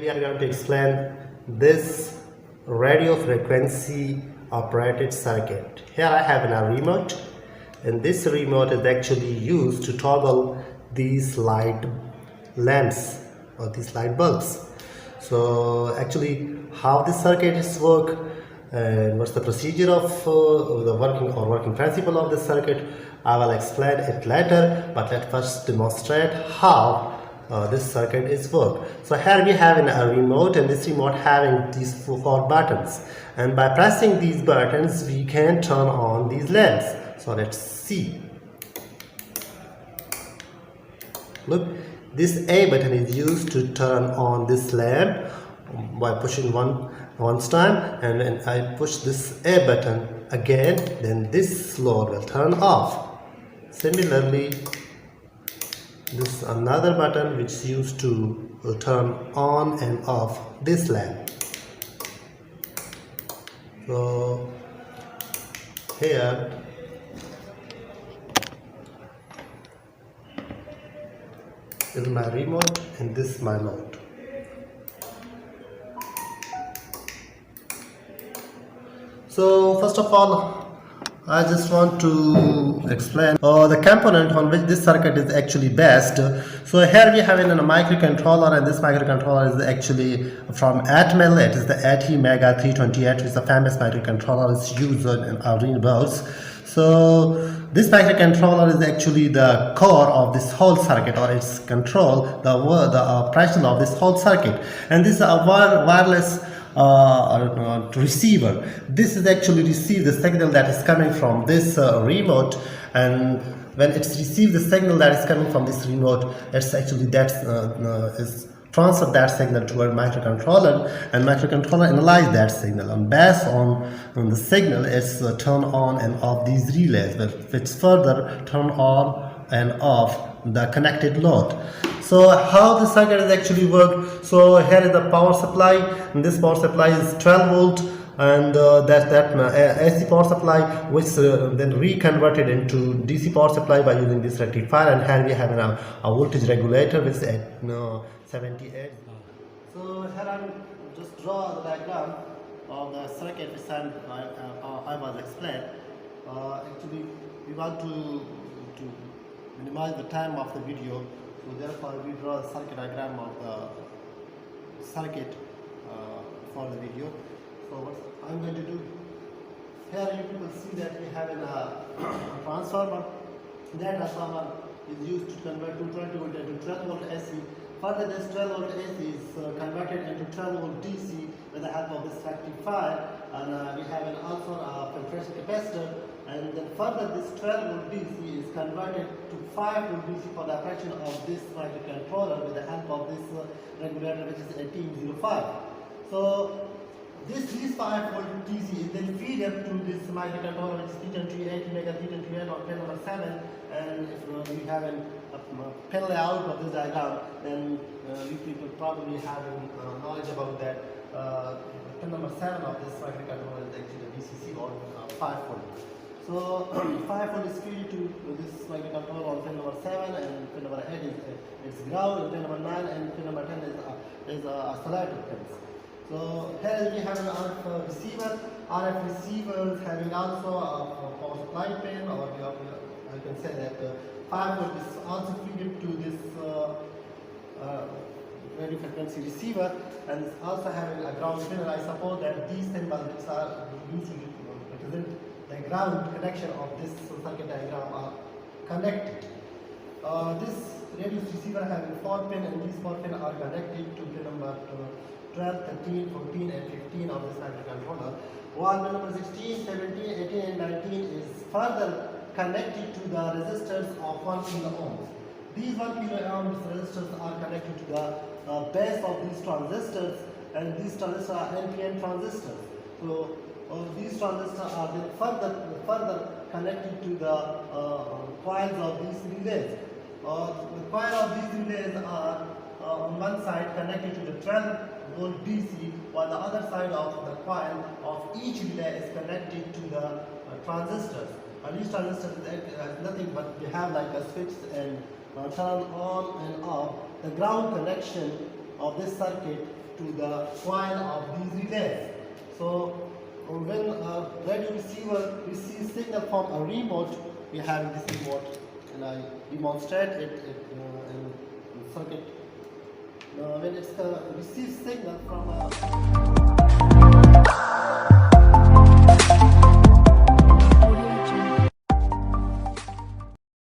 we are going to explain this radio frequency operated circuit. Here I have a remote, and this remote is actually used to toggle these light lamps or these light bulbs. So actually how this circuit is work and what's the procedure of the working principle of the circuit, I will explain it later, but let's first demonstrate how this circuit is work. So here we have a remote, and this remote having these four buttons, and by pressing these buttons we can turn on these lamps. So let's see. Look, this A button is used to turn on this lamp by pushing once time, and when I push this A button again, then this load will turn off. Similarly, this another button which is used to turn on and off this lamp. So here is my remote and this is my load. So first of all, I just want to explain the component on which this circuit is actually based. So here we have a microcontroller, and this microcontroller is actually from Atmel. It is the AT-Mega 328, which is a famous microcontroller. It's used in Arduino boards. So this microcontroller is actually the core of this whole circuit, or its control, the operation of this whole circuit. And this is a wireless receiver. This is actually receive the signal that is coming from this remote, and when it's received the signal that is coming from this remote, it's actually that is transfer that signal to a microcontroller, and microcontroller analyze that signal, and based on the signal it's turn on and off these relays, which further turn on and off the connected load. So how the circuit is actually work? So here is the power supply, and this power supply is 12 volt, and that AC power supply, which then reconverted into DC power supply by using this rectifier. And here we have a voltage regulator which is at 78. So here I will just draw the diagram of the circuit which I was explained. Actually we want to minimize the time of the video, so therefore we draw the circuit diagram of the circuit for the video. So what I'm going to do, here you people see that we have a transformer. That transformer is used to convert 220 volt into 12 volt AC. Further, this 12 volt AC is converted into 12 volt DC with the help of this rectifier, and we have also a filtration capacitor. And then further, this 12 volt DC is converted to 5 volt DC for the operation of this microcontroller with the help of this regulator, which is 1805. So these 5 volt DC is then feed up to this microcontroller, which is P1038, Mega P1038 or pin number 7. And if we have a pin layout of this diagram, then you people probably have knowledge about that. Pin number 7 of this microcontroller is actually VCC or 5 volt. So 5 volt is feed to this microcontroller on pin number 7, and pin number 8 is ground, and pin number 9 and pin number 10 is oscillator pins. So here we have an RF receiver. RF receivers having also a power supply pin, or I can say that 5 volt is also feed to this radio frequency receiver, and it's also having a ground pin. And I suppose that these symbols which are used to represent the ground connection of this circuit diagram are connected. This radio receiver having 4 pin, and these 4 pin are connected to pin number 12, 13, 14 and 15 of this microcontroller, while pin number 16, 17, 18 and 19 is further connected to the resistors of 1 kilo ohms. These 1 kilo ohms resistors are connected to the base of these transistors, and these transistors are NPN transistors. So these transistors are then further connected to the coils of these relays. The coil of these relays are on one side connected to the 12 volt DC, while the other side of the coil of each relay is connected to the transistors. And each transistor has nothing but we have like a switch and turn on and off. The ground connection of this circuit to the coil of these relays. So when radio receiver receives signal from a remote, we have this remote, and I demonstrate it in circuit. When it receives signal from a